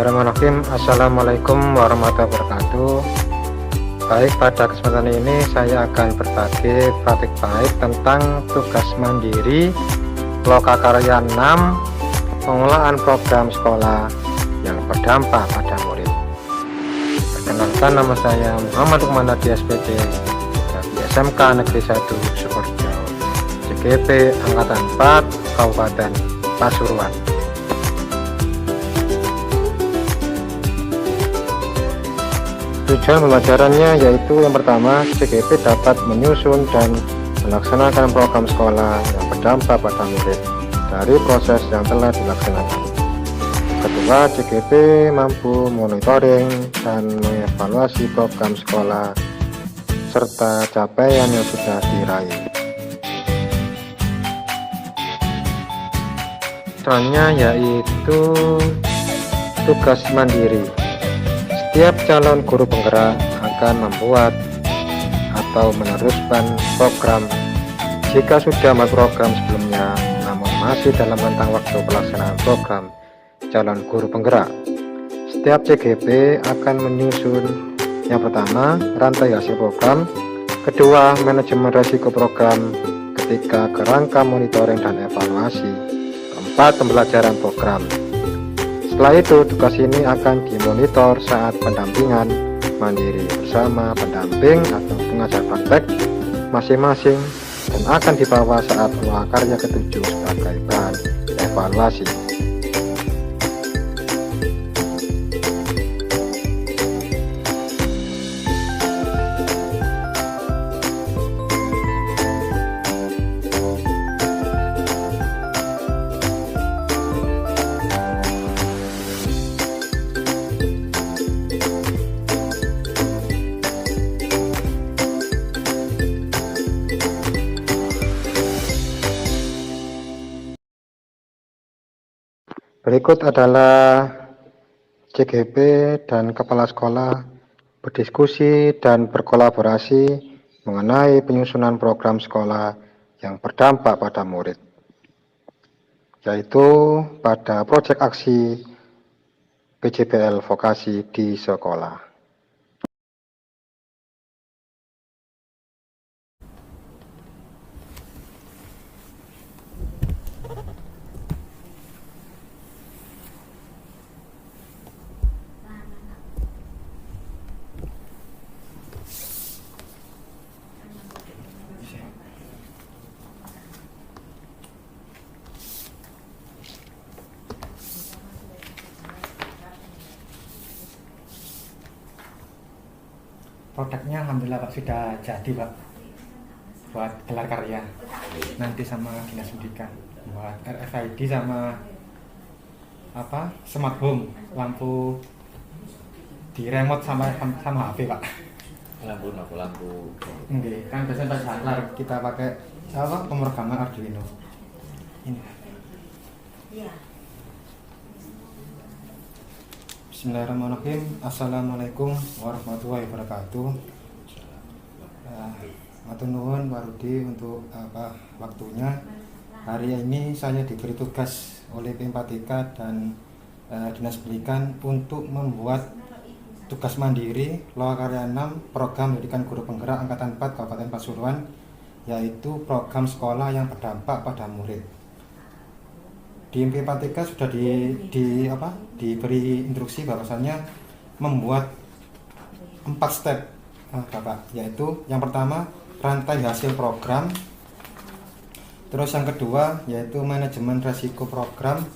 Bismillahirrahmanirrahim. Assalamualaikum warahmatullahi wabarakatuh. Baik, pada kesempatan ini saya akan berbagi praktik baik tentang tugas mandiri Lokakarya 6, pengolahan program sekolah yang berdampak pada murid. Perkenalkan, nama saya Muhammad Ukmanadi SPD dari SMK Negeri 1 Sukoharjo, CGP Angkatan 4, Kabupaten Pasuruan. Tujuan pembelajarannya yaitu yang pertama, CGP dapat menyusun dan melaksanakan program sekolah yang berdampak pada murid dari proses yang telah dilaksanakan. Kedua, CGP mampu monitoring dan mengevaluasi program sekolah serta capaian yang sudah diraih. Selanjutnya yaitu tugas mandiri. Setiap calon guru penggerak akan membuat atau meneruskan program jika sudah membuat program sebelumnya namun masih dalam rentang waktu pelaksanaan program calon guru penggerak. Setiap CGP akan menyusun yang pertama, rantai hasil program, kedua, manajemen risiko program, ketiga, kerangka monitoring dan evaluasi, keempat, pembelajaran program. Setelah itu, tugas ini akan dimonitor saat pendampingan mandiri bersama pendamping atau pengajar praktek masing-masing dan akan dibawa saat lokakarya ke-7 sebagai bahan evaluasi. Berikut adalah CGP dan kepala sekolah berdiskusi dan berkolaborasi mengenai penyusunan program sekolah yang berdampak pada murid, yaitu pada proyek aksi PJBL vokasi di sekolah. Produknya alhamdulillah Pak sudah jadi Pak, buat gelar karya nanti sama dinas pendidikan, buat RFID sama smart home, lampu di remote sama HP Pak. Lampu Oke, kan biasanya pas saklar kita pakai pemrograman Arduino ini. Bismillahirrahmanirrahim. Assalamualaikum warahmatullahi wabarakatuh. Matur nuwun Pak Rudi untuk waktunya. Hari ini saya diberi tugas oleh P4TK dan Dinas Pendidikan untuk membuat tugas mandiri Lokakarya 6 program pendidikan guru penggerak angkatan 4 Kabupaten Pasuruan, yaitu program sekolah yang berdampak pada murid. Di P4TK sudah diberi instruksi bahwasannya membuat 4 step Bapak, yaitu yang pertama rantai hasil program, terus yang kedua yaitu manajemen risiko program,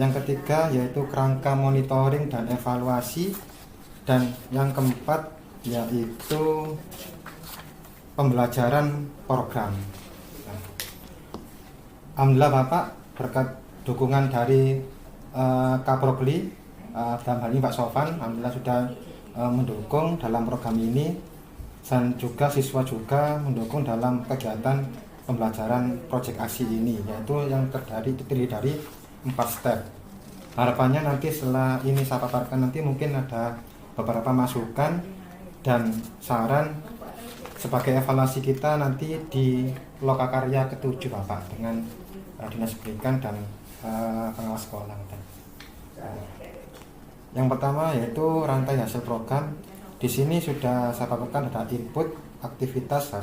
yang ketiga yaitu kerangka monitoring dan evaluasi, dan yang keempat yaitu pembelajaran program. Alhamdulillah Bapak, berkat dukungan dari Kaprogli, dalam hal ini Pak Sofan, alhamdulillah sudah mendukung dalam program ini, dan juga siswa juga mendukung dalam kegiatan pembelajaran proyek aksi ini, yaitu yang terdiri dari 4 step. Harapannya nanti setelah ini saya paparkan, nanti mungkin ada beberapa masukan dan saran sebagai evaluasi kita nanti di Lokakarya ke-7 Bapak, dengan Dinas Pendidikan dan pengawas sekolah. Yang pertama yaitu rantai hasil program. Di sini sudah saya paparkan ada input, aktivitas,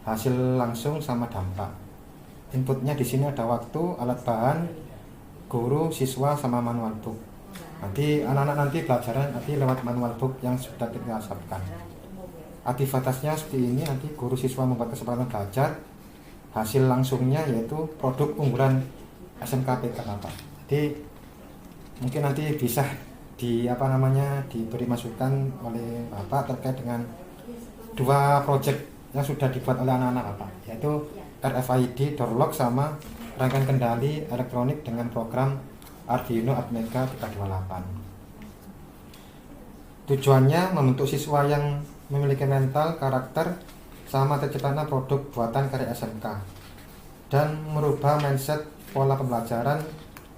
hasil langsung sama dampak. Inputnya di sini ada waktu, alat bahan, guru, siswa sama manual book. Nanti anak-anak nanti belajarnya nanti lewat manual book yang sudah kita siapkan. Aktivitasnya seperti ini, nanti guru siswa membuat kesempatan belajar. Hasil langsungnya yaitu produk unggulan SMK PK Bapak. Jadi mungkin nanti bisa diberi masukan oleh Bapak terkait dengan 2 proyek yang sudah dibuat oleh anak-anak Bapak, yaitu RFID door lock sama rangkaian kendali elektronik dengan program Arduino Atmega 328. Tujuannya membentuk siswa yang memiliki mental, karakter, sama terciptanya produk buatan karya SMK dan merubah mindset pola pembelajaran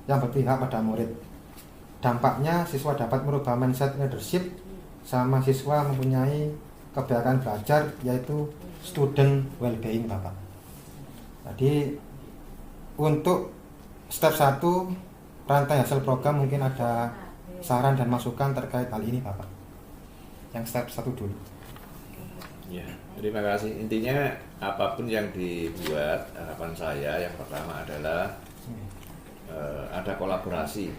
yang berpihak pada murid. Dampaknya siswa dapat merubah mindset leadership sama siswa mempunyai kebiasaan belajar yaitu student well-being Bapak. Jadi untuk step 1 rantai hasil program mungkin ada saran dan masukan terkait hal ini Bapak. Yang step 1 dulu. Ya, terima kasih. Intinya apapun yang dibuat, harapan saya yang pertama adalah ada kolaborasi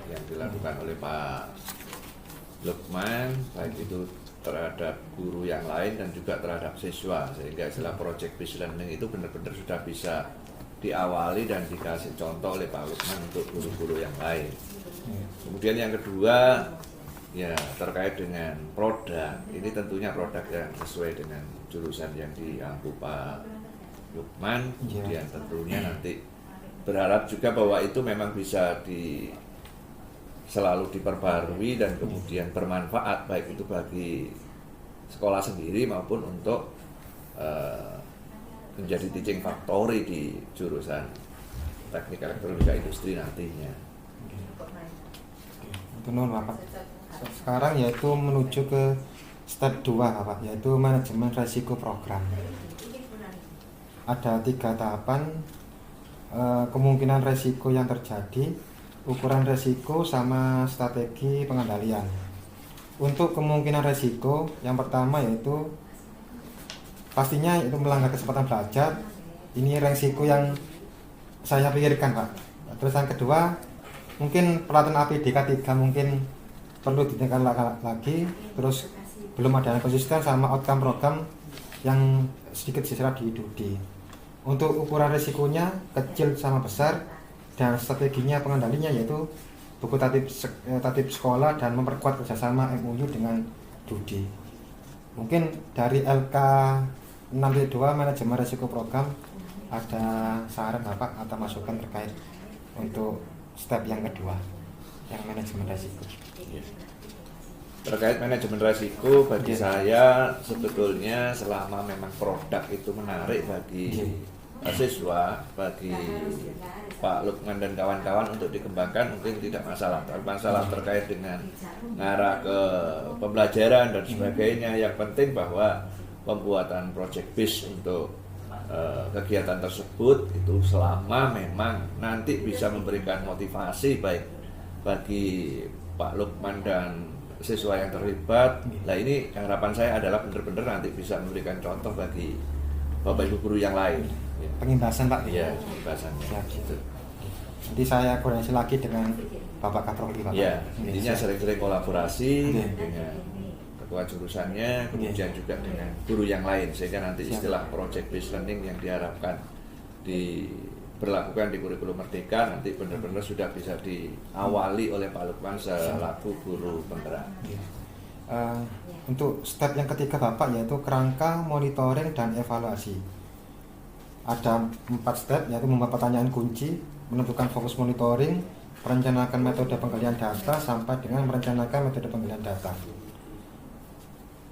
yang dilakukan oleh Pak Lukman, baik itu terhadap guru yang lain dan juga terhadap siswa, sehingga istilah project based learning itu benar-benar sudah bisa diawali dan dikasih contoh oleh Pak Lukman untuk guru-guru yang lain. Kemudian yang kedua, ya terkait dengan produk, ini tentunya produk yang sesuai dengan jurusan yang diampu Pak Lukman. Kemudian tentunya nanti berharap juga bahwa itu memang bisa selalu diperbarui dan kemudian bermanfaat baik itu bagi sekolah sendiri maupun untuk menjadi teaching factory di jurusan teknik elektronika industri nantinya. Betul Bapak. Sekarang yaitu menuju ke step 2 Bapak, yaitu manajemen resiko program. Ada 3 tahapan, kemungkinan resiko yang terjadi, ukuran resiko sama strategi pengendalian. Untuk kemungkinan resiko yang pertama yaitu pastinya itu melanggar kesempatan belajar. Ini resiko yang saya pikirkan Pak. Terus yang kedua mungkin pelatihan APDK 3 mungkin perlu ditingkatkan lagi. Terus belum ada konsisten sama outcome program yang sedikit sisir di DUDI. Untuk ukuran resikonya kecil sama besar dan strateginya pengendalinya yaitu buku tatip sekolah dan memperkuat kerjasama MOU dengan DUDI. Mungkin dari LK 6.2 manajemen resiko program ada saran Bapak atau masukan terkait untuk step yang kedua yang manajemen resiko. Terkait manajemen resiko bagi saya sebetulnya selama memang produk itu menarik bagi siswa, bagi Pak Lukman dan kawan-kawan untuk dikembangkan mungkin tidak masalah. Tapi masalah terkait dengan ngarah ke pembelajaran dan sebagainya, yang penting bahwa pembuatan project base untuk kegiatan tersebut itu selama memang nanti bisa memberikan motivasi baik bagi Pak Lukman dan siswa yang terlibat. Nah ini harapan saya adalah benar-benar nanti bisa memberikan contoh bagi Bapak Ibu guru yang lain. Pengimbasan Pak. Iya, pengimbasan. Gitu. Nanti saya koordinasi lagi dengan Bapak Kaprodi Bapak. Iya, intinya sering-sering kolaborasi dengan ketua jurusannya, kemudian juga dengan guru yang lain, sehingga nanti istilah project based learning yang diharapkan diberlakukan di kurikulum Merdeka nanti benar-benar sudah bisa diawali oleh Pak Lukman selaku guru penggerak. Untuk step yang ketiga Bapak yaitu kerangka monitoring dan evaluasi. Ada 4 step yaitu membuat pertanyaan kunci, menentukan fokus monitoring, merencanakan metode penggalian data sampai dengan merencanakan metode penggalian data.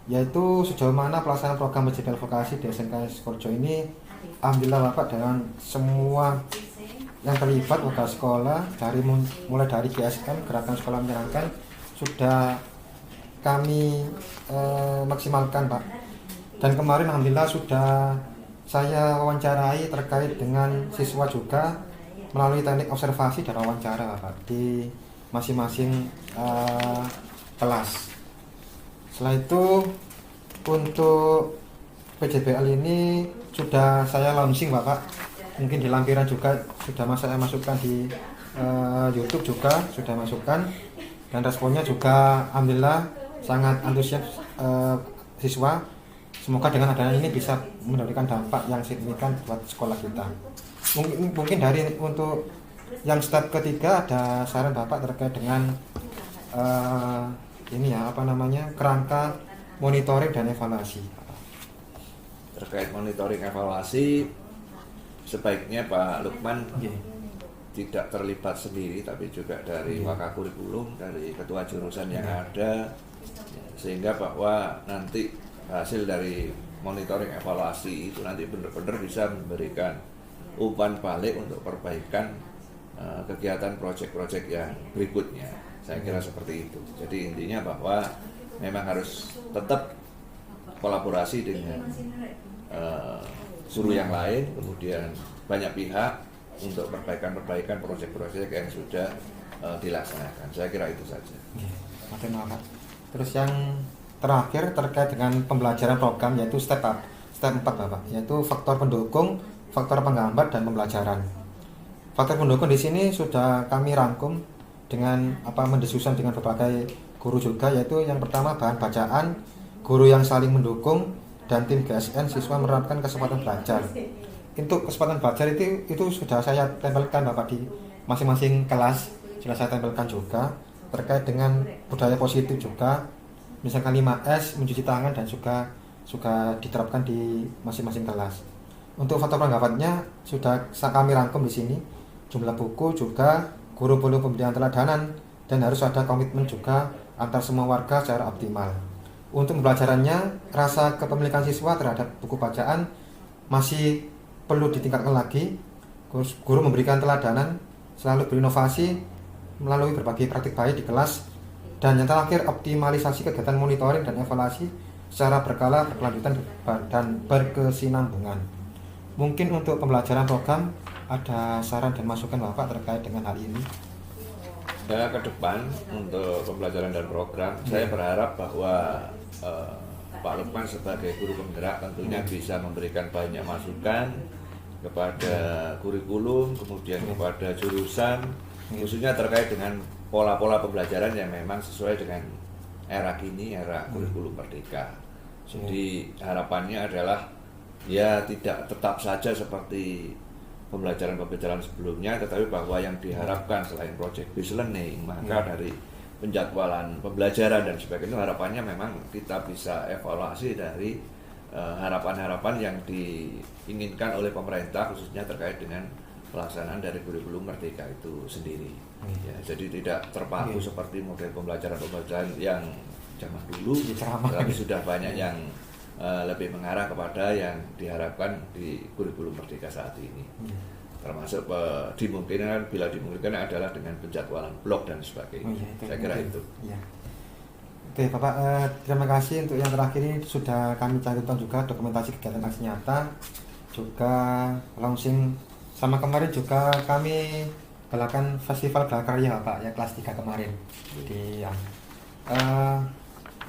Yaitu sejauh mana pelaksanaan program digital vokasi di SMK Sukorejo ini, alhamdulillah Bapak dengan semua yang terlibat warga sekolah mulai dari GSM Gerakan Sekolah Menyenangkan sudah kami maksimalkan Pak. Dan kemarin alhamdulillah sudah saya wawancarai terkait dengan siswa juga melalui teknik observasi dan wawancara Pak di masing-masing kelas. Setelah itu untuk PJBL ini sudah saya launching Bapak, mungkin di lampiran juga sudah saya masukkan di YouTube juga sudah masukkan, dan responnya juga alhamdulillah sangat antusias siswa. Semoga dengan adanya ini bisa memberikan dampak yang signifikan buat sekolah kita. Mungkin dari untuk yang step ketiga ada saran Bapak terkait dengan ini ya kerangka monitoring dan evaluasi. Terkait monitoring evaluasi, sebaiknya Pak Lukman tidak terlibat sendiri, tapi juga dari Wakakurikulum, dari ketua jurusan yang ada, sehingga bahwa nanti hasil dari monitoring evaluasi itu nanti benar-benar bisa memberikan umpan balik untuk perbaikan kegiatan proyek-proyek yang berikutnya. Saya kira seperti itu. Jadi intinya bahwa memang harus tetap kolaborasi dengan suruh yang lain, kemudian banyak pihak untuk perbaikan proyek-proyek yang sudah dilaksanakan. Saya kira itu saja. Terus yang terakhir terkait dengan pembelajaran program, yaitu step 4 Bapak, yaitu faktor pendukung, faktor penghambat dan pembelajaran. Faktor pendukung di sini sudah kami rangkum dengan mendiskusikan dengan berbagai guru juga, yaitu yang pertama bahan bacaan, guru yang saling mendukung, dan tim GSN siswa menerapkan kesempatan belajar. Untuk kesempatan belajar itu sudah saya tempelkan Bapak di masing-masing kelas, sudah saya tempelkan juga terkait dengan budaya positif juga, misalkan 5S, mencuci tangan, dan juga diterapkan di masing-masing kelas. Untuk faktor penghambatnya sudah kami rangkum di sini, jumlah buku juga, guru perlu pemberian teladanan, dan harus ada komitmen juga antar semua warga secara optimal. Untuk pembelajarannya, rasa kepemilikan siswa terhadap buku bacaan masih perlu ditingkatkan lagi. Guru memberikan teladanan, selalu berinovasi melalui berbagai praktik baik di kelas. Dan yang terakhir, optimalisasi kegiatan monitoring dan evaluasi secara berkala, berkelanjutan, dan berkesinambungan. Mungkin untuk pembelajaran program ada saran dan masukan Bapak terkait dengan hal ini? Ya, ke depan untuk pembelajaran dan program, saya berharap bahwa Pak Lukman sebagai guru penggerak tentunya bisa memberikan banyak masukan kepada kurikulum, kemudian kepada jurusan, khususnya terkait dengan pola-pola pembelajaran yang memang sesuai dengan era kini, era kurikulum merdeka. Jadi harapannya adalah ya tidak tetap saja seperti pembelajaran sebelumnya, tetapi bahwa yang diharapkan selain project based learning, maka dari penjadwalan pembelajaran dan sebagainya, harapannya memang kita bisa evaluasi dari harapan-harapan yang diinginkan oleh pemerintah, khususnya terkait dengan pelaksanaan dari kurikulum merdeka itu sendiri. Ya, jadi tidak terpaku seperti model pembelajaran yang zaman dulu, tapi sudah banyak yang lebih mengarah kepada yang diharapkan di kurikulum merdeka saat ini. Termasuk dimungkinkan, bila dimungkinkan adalah dengan penjadwalan blok dan sebagainya. Saya kira itu. Ya. Oke Bapak, terima kasih. Untuk yang terakhir ini sudah kami cantumkan juga dokumentasi kegiatan aksi nyata, juga launching, sama kemarin juga kami galakan festival gelar karya Bapak, ya kelas 3 kemarin. Jadi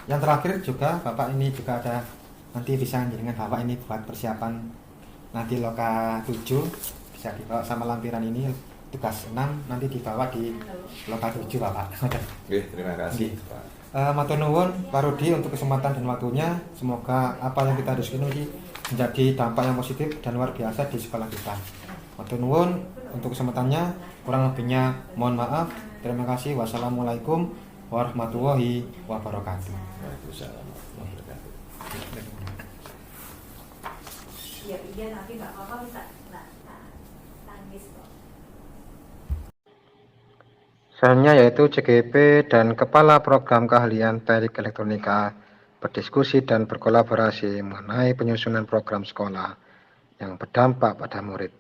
yang terakhir juga Bapak, ini juga ada nanti bisa dengan Bapak ini buat persiapan nanti loka 7, bisa dibawa sama lampiran ini tugas 6 nanti dibawa di loka 7 Bapak. Oke, terima kasih Pak. Matur nuwun Pak Rudi untuk kesempatan dan waktunya. Semoga apa yang kita diskusikan ini menjadi dampak yang positif dan luar biasa di sekolah kita. Matur nuwun untuk kesempatannya, kurang lebihnya mohon maaf. Terima kasih. Wassalamualaikum warahmatullahi wabarakatuh. Waalaikumsalam warahmatullahi wabarakatuh. Iya nanti nggak apa-apa bisa tangis kok. Selanjutnya yaitu CGP dan Kepala Program Keahlian Teknik Elektronika berdiskusi dan berkolaborasi mengenai penyusunan program sekolah yang berdampak pada murid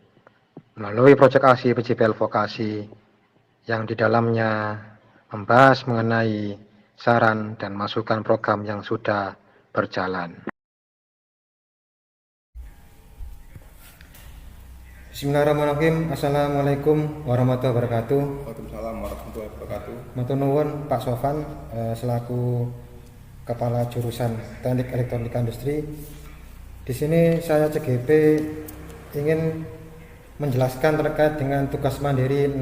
melalui proyek aksi PJBL Vokasi yang di dalamnya membahas mengenai saran dan masukan program yang sudah berjalan. Bismillahirrahmanirrahim. Assalamualaikum warahmatullahi wabarakatuh. Waalaikumsalam warahmatullahi wabarakatuh. Matur nuwun Pak Sofan selaku Kepala Jurusan Teknik Elektronika Industri. Di sini saya CGP ingin menjelaskan terkait dengan tugas mandiri 6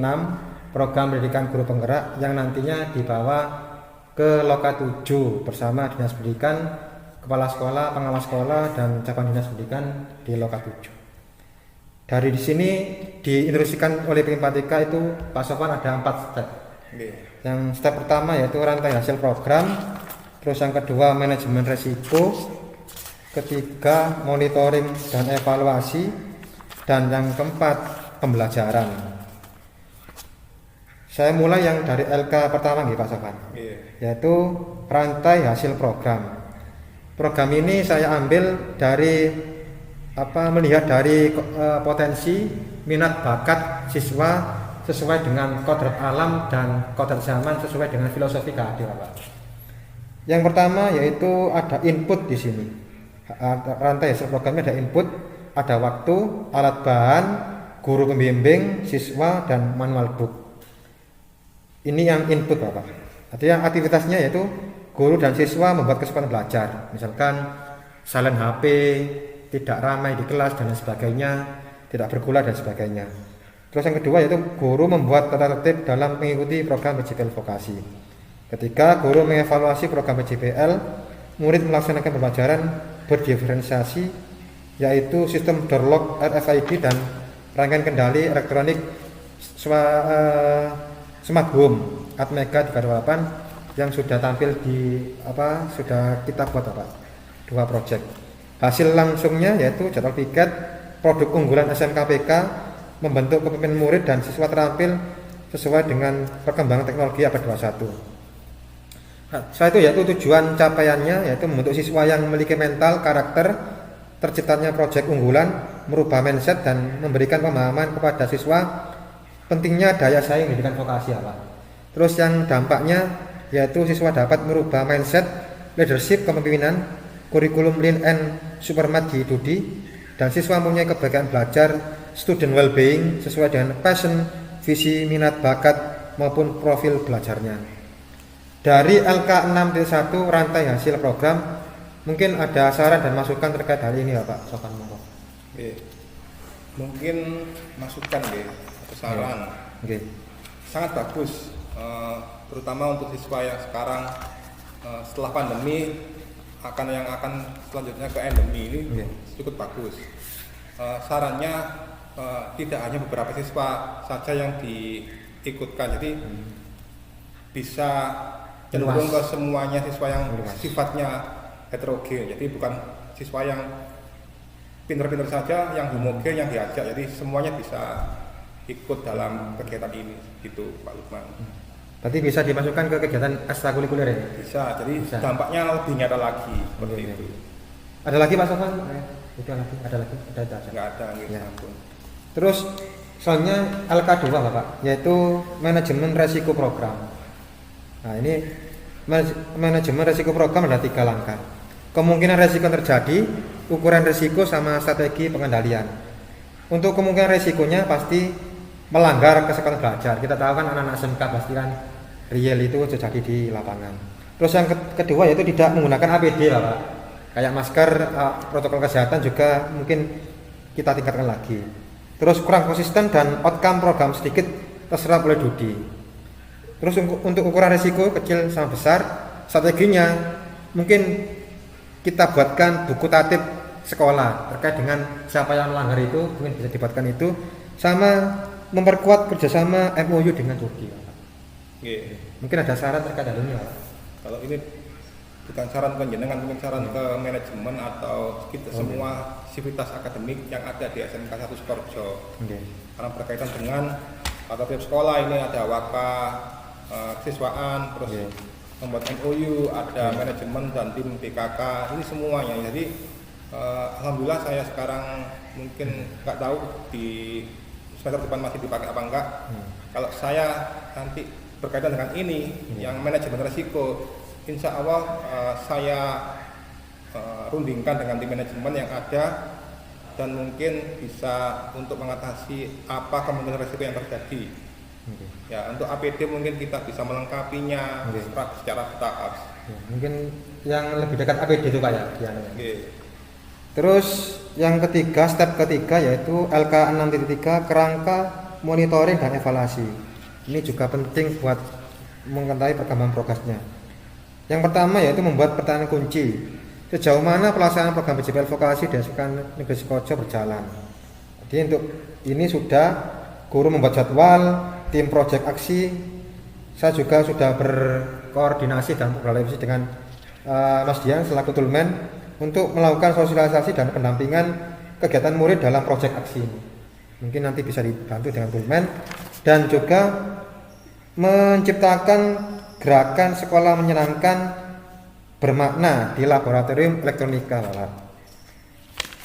program pendidikan guru penggerak yang nantinya dibawa ke Loka 7 bersama Dinas Pendidikan, Kepala Sekolah, Pengawas Sekolah, dan cabang Dinas Pendidikan di Loka 7. Dari di sini diinstruksikan oleh P4TK itu Pak Sofan ada 4 step. Yang step pertama yaitu rantai hasil program, terus yang kedua manajemen resiko, ketiga monitoring dan evaluasi, dan yang keempat pembelajaran. Saya mulai yang dari LK pertama nih Pak Sofan, yaitu rantai hasil program. Program ini saya ambil dari melihat dari potensi minat bakat siswa sesuai dengan kodrat alam dan kodrat zaman sesuai dengan filosofi KAD, Pak. Yang pertama yaitu ada input di sini. Rantai hasil programnya ada input, ada waktu, alat bahan, guru pembimbing, siswa, dan manual book. Ini yang input, Bapak. Artinya aktivitasnya yaitu guru dan siswa membuat kesempatan belajar, misalkan silent HP, tidak ramai di kelas dan sebagainya, tidak bergula dan sebagainya. Terus yang kedua yaitu guru membuat tata tertib dalam mengikuti program PJBL vokasi. Ketika guru mengevaluasi program PJBL, murid melaksanakan pembelajaran berdiferensiasi, yaitu sistem door lock RFID dan rangkaian kendali elektronik Smart Home Atmega 328 yang sudah tampil di sudah kita buat 2 project. Hasil langsungnya yaitu jadwal piket, produk unggulan SMKPK, membentuk kepemimpinan murid dan siswa terampil sesuai dengan perkembangan teknologi abad 21. Setelah itu yaitu tujuan capaiannya yaitu membentuk siswa yang memiliki mental, karakter, terciptanya proyek unggulan, merubah mindset dan memberikan pemahaman kepada siswa pentingnya daya saing pendidikan vokasi, Pak. Terus yang dampaknya yaitu siswa dapat merubah mindset, leadership, kepemimpinan, kurikulum Lean and Supermat di Dudi, dan siswa mempunyai kebahagiaan belajar, student well-being sesuai dengan passion, visi, minat, bakat maupun profil belajarnya. Dari LK 6.1 rantai hasil program, mungkin ada saran dan masukan terkait hal ini ya Pak Sofan Monggo. Mungkin masukan atau saran. Sangat bagus, terutama untuk siswa yang sekarang setelah pandemi akan selanjutnya ke endemi ini cukup bagus. Sarannya tidak hanya beberapa siswa saja yang diikutkan, jadi bisa cenderung ke semuanya siswa yang sifatnya heterogen. Jadi bukan siswa yang pinter-pinter saja, yang homogen yang diajak. Jadi semuanya bisa ikut dalam kegiatan ini, gitu Pak Lukman. Berarti bisa dimasukkan ke kegiatan ekstrakurikuler ya? Bisa, jadi dampaknya lebih nyata lagi seperti itu. Ada lagi Pak Sofan? Udah lagi, ada lagi? Ada. Nggak ada, ya. Terus soalnya LK2 Bapak, yaitu manajemen resiko program. Nah ini manajemen resiko program ada 3 langkah. Kemungkinan resiko terjadi, ukuran resiko sama strategi pengendalian. Untuk kemungkinan resikonya pasti melanggar kesepakatan belajar. Kita tahu kan anak-anak SMK pasti kan real itu terjadi di lapangan. Terus yang kedua yaitu tidak menggunakan APD Pak. Kayak masker, protokol kesehatan juga mungkin kita tingkatkan lagi. Terus kurang konsisten dan outcome program sedikit terserah oleh Dudi. Terus untuk ukuran risiko kecil sama besar, strateginya mungkin kita buatkan buku tatip sekolah terkait dengan siapa yang melanggar itu, mungkin bisa dibuatkan itu, sama memperkuat kerjasama MOU dengan Turki. Mungkin ada saran terkait hal ini, Pak? Kalau ini bukan saran penjenengan, mungkin saran ke manajemen atau kita semua sivitas akademik yang ada di SMK 1 Sukorejo. Karena berkaitan dengan tata tertib sekolah ini ada waka siswaan, terus membuat MOU, ada manajemen dan tim PKK, ini semuanya. Jadi alhamdulillah saya sekarang mungkin nggak tahu di semester depan masih dipakai apa enggak. Kalau saya nanti berkaitan dengan ini yang manajemen resiko, insya Allah saya rundingkan dengan tim manajemen yang ada dan mungkin bisa untuk mengatasi apa kemungkinan resiko yang terjadi. Ya, untuk APD mungkin kita bisa melengkapinya secara bertahap. Ya, mungkin yang lebih dekat APD itu Pak ya. Terus yang ketiga, step ketiga yaitu LK 6.3 kerangka monitoring dan evaluasi. Ini juga penting buat mengetahui perkembangan progresnya. Yang pertama yaitu membuat pertanyaan kunci. Sejauh mana pelaksanaan program PJPL vokasi di SMK Negeri Sukoharjo berjalan. Jadi untuk ini sudah guru membuat jadwal, tim proyek aksi. Saya juga sudah berkoordinasi dan berkoordinasi dengan Mas Dian selaku Tulmen untuk melakukan sosialisasi dan pendampingan kegiatan murid dalam proyek aksi ini. Mungkin nanti bisa dibantu dengan Tulmen dan juga menciptakan gerakan sekolah menyenangkan bermakna di laboratorium elektronika.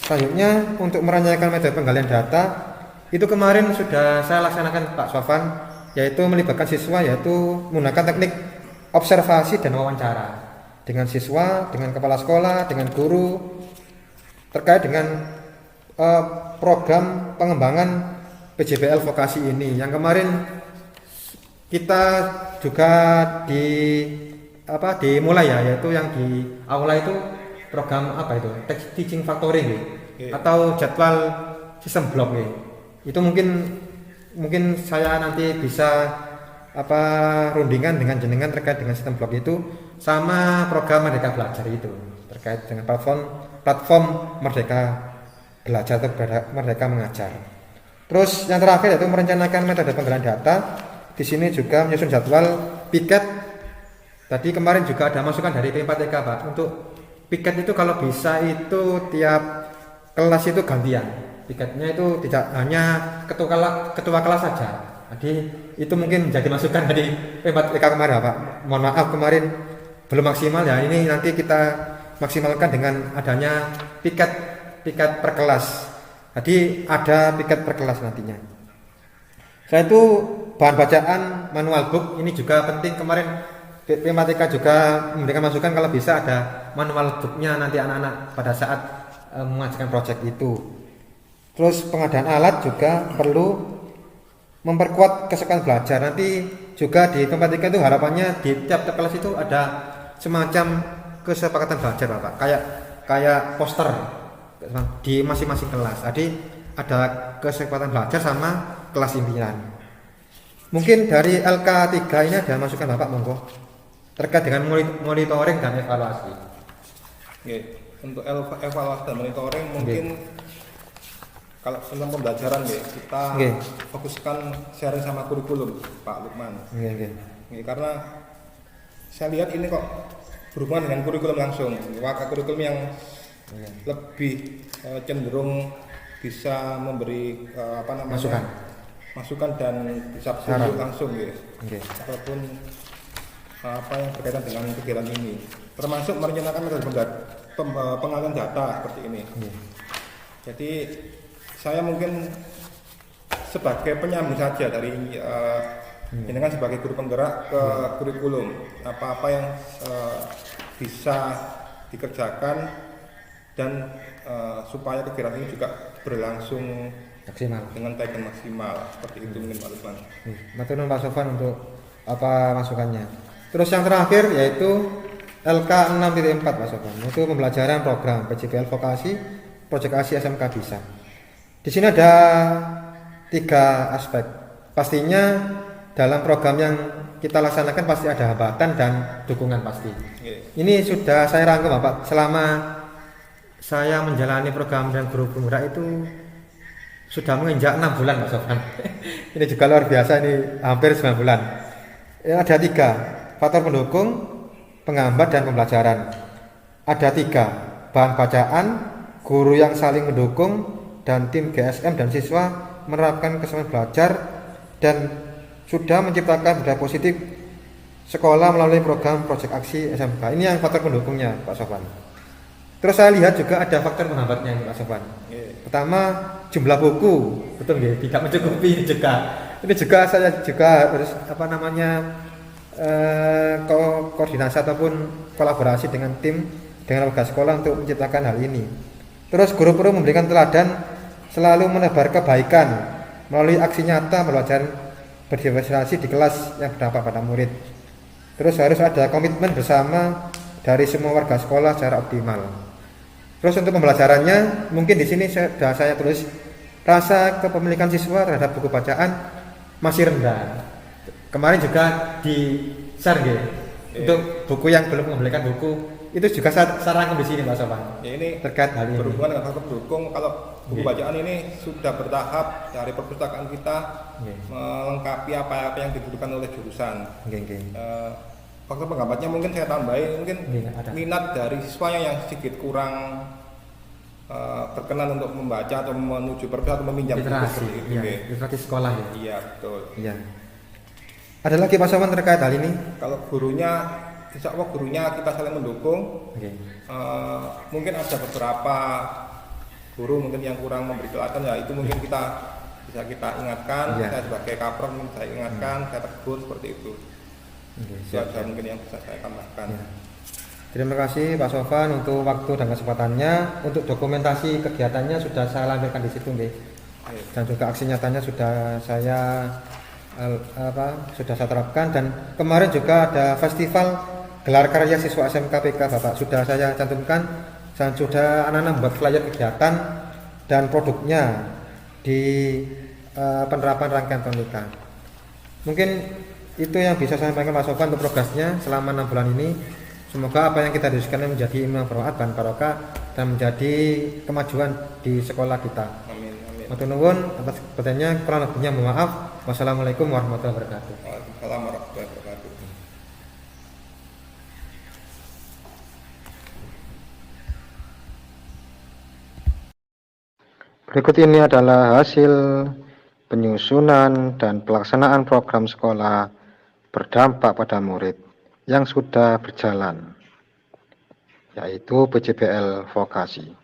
Selanjutnya untuk merancangkan metode penggalian data itu kemarin sudah saya laksanakan Pak Sofan, yaitu melibatkan siswa yaitu menggunakan teknik observasi dan wawancara dengan siswa, dengan kepala sekolah, dengan guru terkait dengan program pengembangan PJPL vokasi ini. Yang kemarin kita juga dimulai ya, yaitu yang di aula itu program apa itu teaching factory atau jadwal sistem blok itu mungkin saya nanti bisa rundingan dengan jenengan terkait dengan sistem blok itu sama program Merdeka Belajar itu terkait dengan platform Merdeka Belajar atau Merdeka Mengajar. Terus yang terakhir yaitu merencanakan metode penggalian data. Di sini juga menyusun jadwal piket. Tadi kemarin juga ada masukan dari P4TK Pak. Untuk piket itu kalau bisa itu tiap kelas itu gantian. Piketnya itu tidak hanya ketua kelas saja. Jadi itu mungkin menjadi masukan dari P4TK kemarin Pak. Mohon maaf kemarin belum maksimal ya. Ini nanti kita maksimalkan dengan adanya piket per kelas. Jadi ada piket per kelas nantinya. Saya itu bahan bacaan manual book ini juga penting. Kemarin P4TK juga memberikan masukan kalau bisa ada manual booknya nanti anak-anak pada saat mengajarkan proyek itu. Terus pengadaan alat juga perlu memperkuat kesukaan belajar. Nanti juga di P4TK itu harapannya di tiap kelas itu ada semacam kesepakatan belajar Bapak. Kayak poster di masing-masing kelas. Jadi ada kesepakatan belajar sama kelas impian. Mungkin dari LK3 ini ada masukan Bapak monggo terkait dengan monitoring dan evaluasi. Untuk evaluasi dan monitoring mungkin kalau tentang pembelajaran kita fokuskan sharing sama kurikulum Pak Lukman. Karena saya lihat ini kok berhubungan dengan kurikulum langsung. Maka kurikulum yang lebih cenderung bisa memberi masukan dan bisa berkunjung langsung ataupun apa yang berkaitan dengan kegiatan ini, termasuk merencanakan metode pengalihan data seperti ini. Jadi saya mungkin sebagai penyambung saja dari dengan sebagai guru penggerak ke kurikulum, apa yang bisa dikerjakan dan supaya kegiatan ini juga berlangsung maksimal dengan baik dan maksimal seperti itu mungkin Pak Lukman. Matur nuwun Pak Sofan untuk masukannya. Terus yang terakhir yaitu LK 6.4 Pak Sofan, itu pembelajaran program PJPL vokasi proyek ASI SMK Bisa. Di sini ada 3 aspek. Pastinya dalam program yang kita laksanakan pasti ada hambatan dan dukungan pasti. Ini sudah saya rangkum Bapak selama saya menjalani program dan guru penggerak itu sudah menginjak 6 bulan Pak Sofan. Ini juga luar biasa, ini hampir 9 bulan. Ada 3 faktor pendukung, penghambat dan pembelajaran. Ada 3 bahan bacaan, guru yang saling mendukung, dan tim GSM dan siswa menerapkan keseimbangan belajar dan sudah menciptakan budaya positif sekolah melalui program proyek aksi SMK. Ini yang faktor pendukungnya Pak Sofan. Terus saya lihat juga ada faktor penghambatnya Pak Sofan. Pertama, jumlah buku, betul nggih, tidak mencukupi juga. Ini juga saya juga harus koordinasi ataupun kolaborasi dengan tim dengan warga sekolah untuk menciptakan hal ini. Terus guru perlu memberikan teladan, selalu menebar kebaikan melalui aksi nyata belajar berdemokrasi di kelas yang berdampak pada murid. Terus harus ada komitmen bersama dari semua warga sekolah secara optimal. Terus untuk pembelajarannya, mungkin di sini sudah saya tulis rasa kepemilikan siswa terhadap buku bacaan masih rendah. Kemarin juga di share untuk buku yang belum membelikan buku itu juga saya rangkum di sini Pak Sofan. Ya, ini terkait hal ini. Berhubungan dengan faktor pendukung, kalau buku bacaan ini sudah bertahap dari perpustakaan kita melengkapi apa yang dibutuhkan oleh jurusan. Faktor penghambatnya mungkin saya tambahin, mungkin minat dari siswanya yang sedikit kurang berkenan untuk membaca atau menuju perpustakaan atau meminjam buku seperti itu. Literasi sekolah ya. Iya betul. Iya. Ada lagi Pak Sofan terkait hal ini? Kalau gurunya, insya Allah gurunya kita saling mendukung. Mungkin ada beberapa guru mungkin yang kurang memberi teladan, ya itu mungkin kita bisa kita ingatkan. Saya sebagai kaprok mungkin saya ingatkan, saya tegur seperti itu. Itu aja mungkin yang bisa saya tambahkan. Terima kasih Pak Sofan untuk waktu dan kesempatannya. Untuk dokumentasi kegiatannya sudah saya lampirkan di situ, dan juga aksi nyatanya sudah saya terapkan. Dan kemarin juga ada festival gelar karya siswa SMK PK Bapak sudah saya cantumkan, dan sudah anak-anak membuat flyer kegiatan dan produknya di penerapan rangkaian Tonika. Mungkin itu yang bisa saya sampaikan Pak Sofan untuk progresnya selama 6 bulan ini. Semoga apa yang kita diskusikan menjadi ilmu yang bermanfaat dan barokah dan menjadi kemajuan di sekolah kita. Amin. Matur nuwun atas pertanyaannya, kurang lebihnya mohon maaf. Wassalamualaikum warahmatullahi wabarakatuh. Waalaikumsalam warahmatullahi wabarakatuh. Berikut ini adalah hasil penyusunan dan pelaksanaan program sekolah berdampak pada murid yang sudah berjalan, yaitu PJBL Vokasi.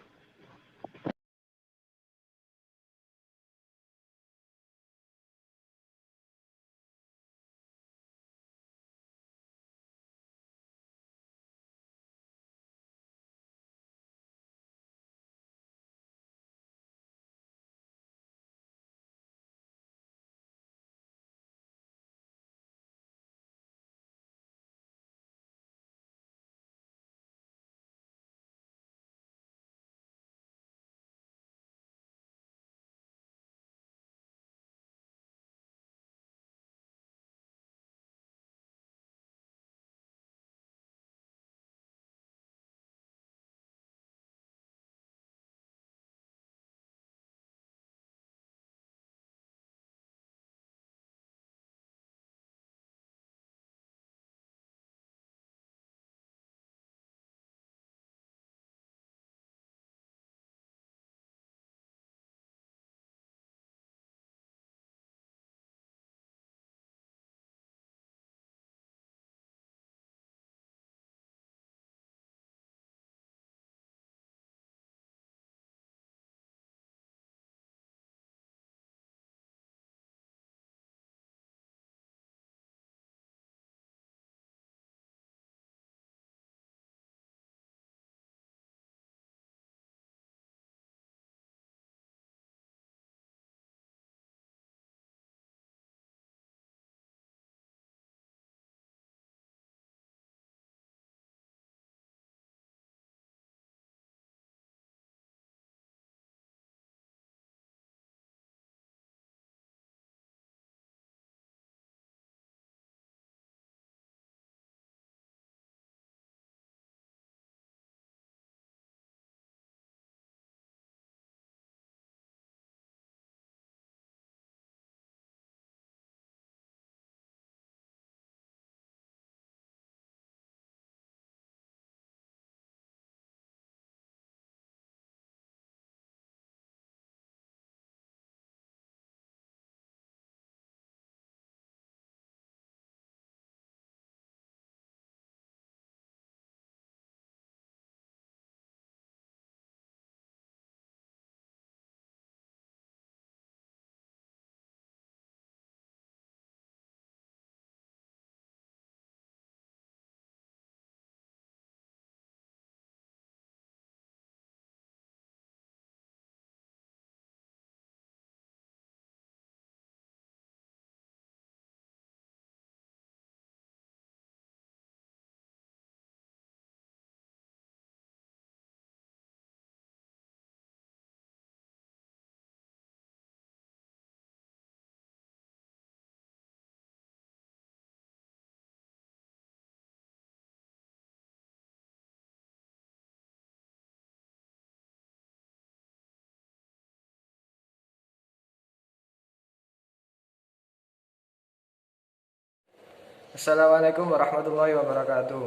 Assalamualaikum warahmatullahi wabarakatuh.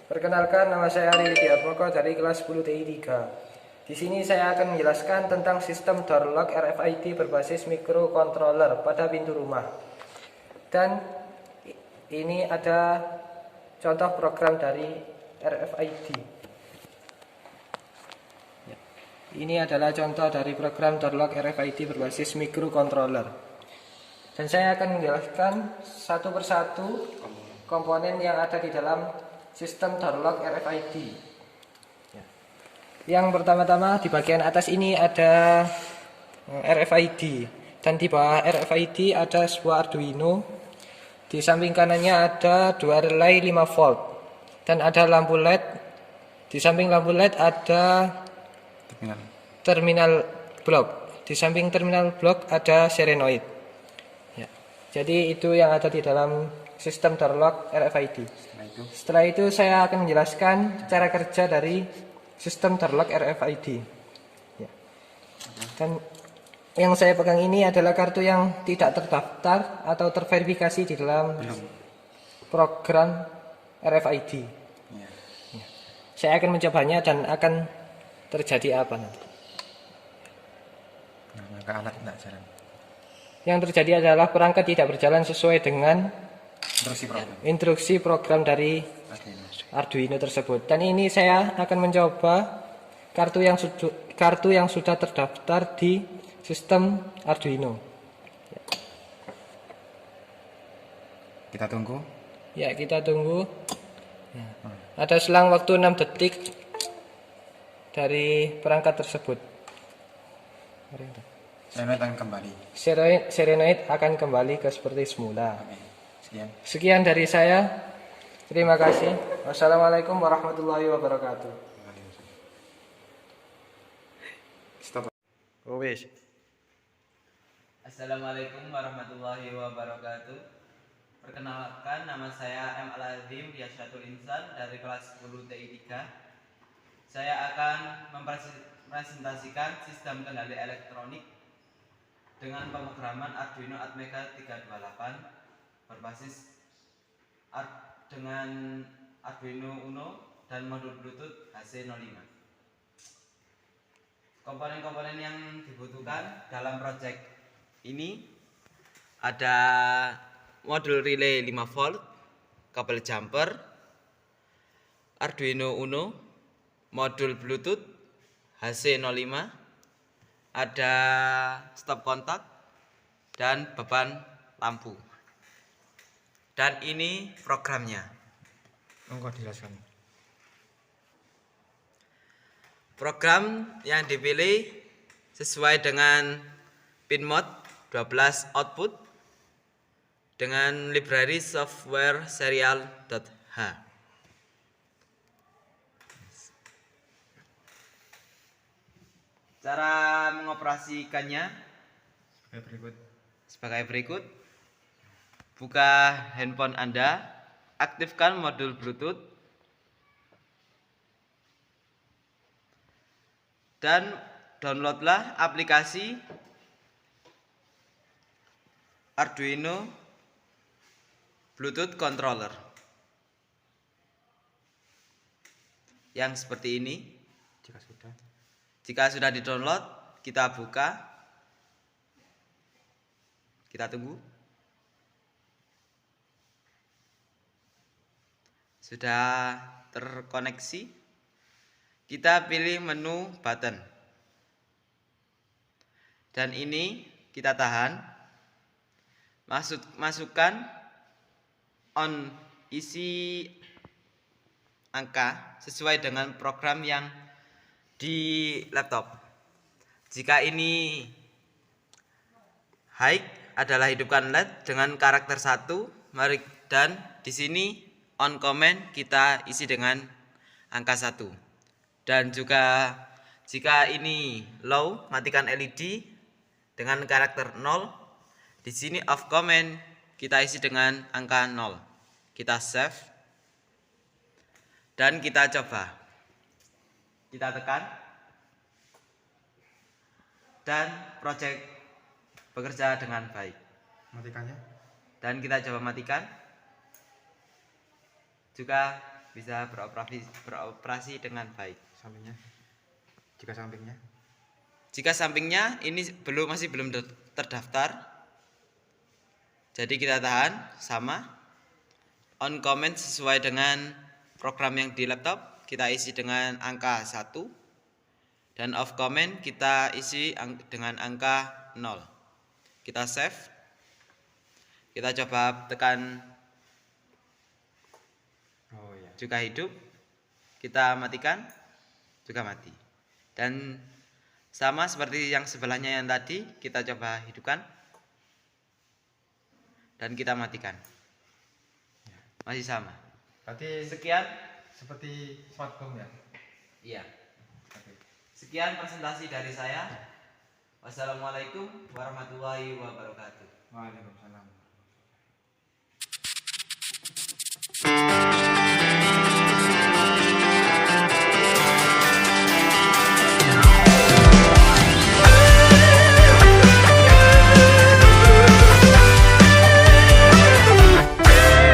Perkenalkan, nama saya Ari Widiatmoko dari kelas 10 TI 3. Di sini saya akan menjelaskan tentang sistem door lock RFID berbasis microcontroller pada pintu rumah. Dan ini ada contoh program dari RFID. Ini adalah contoh dari program door lock RFID berbasis microcontroller. Dan saya akan menjelaskan satu persatu komponen yang ada di dalam sistem door lock RFID. Yang pertama-tama di bagian atas ini ada RFID, dan di bawah RFID ada sebuah Arduino. Di samping kanannya ada dua relay 5 volt dan ada lampu LED. Di samping lampu LED ada terminal blok. Di samping terminal blok ada solenoid. Ya. Jadi itu yang ada di dalam sistem door lock RFID. Setelah itu saya akan menjelaskan cara kerja dari sistem door lock RFID. Ya. Dan yang saya pegang ini adalah kartu yang tidak terdaftar atau terverifikasi di dalam program RFID. Ya. Saya akan mencobanya dan akan terjadi apa nanti. Yang terjadi adalah perangkat tidak berjalan sesuai dengan instruksi program dari Arduino tersebut. Dan ini saya akan mencoba kartu yang sudah terdaftar di sistem Arduino. Kita tunggu. Ya, kita tunggu. Ada selang waktu 6 detik dari perangkat tersebut. Solenoid akan kembali. Solenoid akan kembali ke seperti semula. Oke. Sekian dari saya. Terima kasih. Wassalamualaikum warahmatullahi wabarakatuh. Stop. Oh, wis. Assalamualaikum warahmatullahi wabarakatuh. Perkenalkan, nama saya M. Al-Azim Riasyatul Insan dari kelas 10 TI 3. Saya akan mempresentasikan sistem kendali elektronik dengan pemrograman Arduino Atmega 328 berbasis dengan Arduino Uno dan modul Bluetooth HC05. Komponen-komponen yang dibutuhkan dalam proyek ini ada modul relay 5 volt, kabel jumper, Arduino Uno, modul Bluetooth HC05, ada stop kontak dan beban lampu. Dan ini programnya. Enggak dijelaskan. Program yang dipilih sesuai dengan pin mode 12 output dengan library software serial.h. Cara mengoperasikannya sebagai berikut. Buka handphone Anda, aktifkan modul Bluetooth, dan downloadlah aplikasi Arduino Bluetooth Controller yang seperti ini. Jika sudah di-download, kita buka, kita tunggu. Sudah terkoneksi, kita pilih menu button, dan ini kita tahan. Masukkan on isi angka sesuai dengan program yang di laptop. Jika ini high adalah hidupkan LED dengan karakter 1, dan di sini on command kita isi dengan angka 1. Dan juga jika ini low, matikan LED dengan karakter 0. Di sini off command kita isi dengan angka 0. Kita save dan kita coba. Kita tekan dan project bekerja dengan baik. Matikannya. Dan kita coba matikan. juga bisa beroperasi dengan baik. Sampingnya. Jika sampingnya. Jika sampingnya ini masih belum terdaftar, jadi kita tahan sama. On comment sesuai dengan program yang di laptop kita isi dengan angka 1, dan off comment kita isi dengan angka 0. Kita save, kita coba tekan juga hidup, kita matikan juga mati, dan sama seperti yang sebelahnya yang tadi, kita coba hidupkan dan kita matikan, masih sama. Berarti Sekian. seperti smart home ya? Iya. Sekian presentasi dari saya. Wassalamualaikum warahmatullahi wabarakatuh. Waalaikumsalam.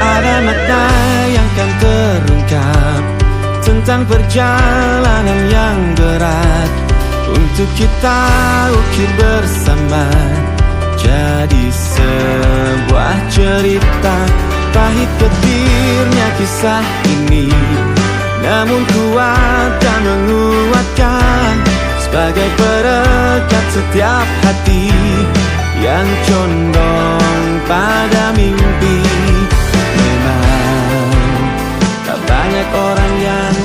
Ada makna yang kan terungkap tentang perjalanan yang berat untuk kita ukir bersama, jadi sebuah cerita. Pahit getirnya kisah ini, namun kuat dan menguatkan sebagai perekat setiap hati yang condong pada mimpi. Memang tak banyak orang yang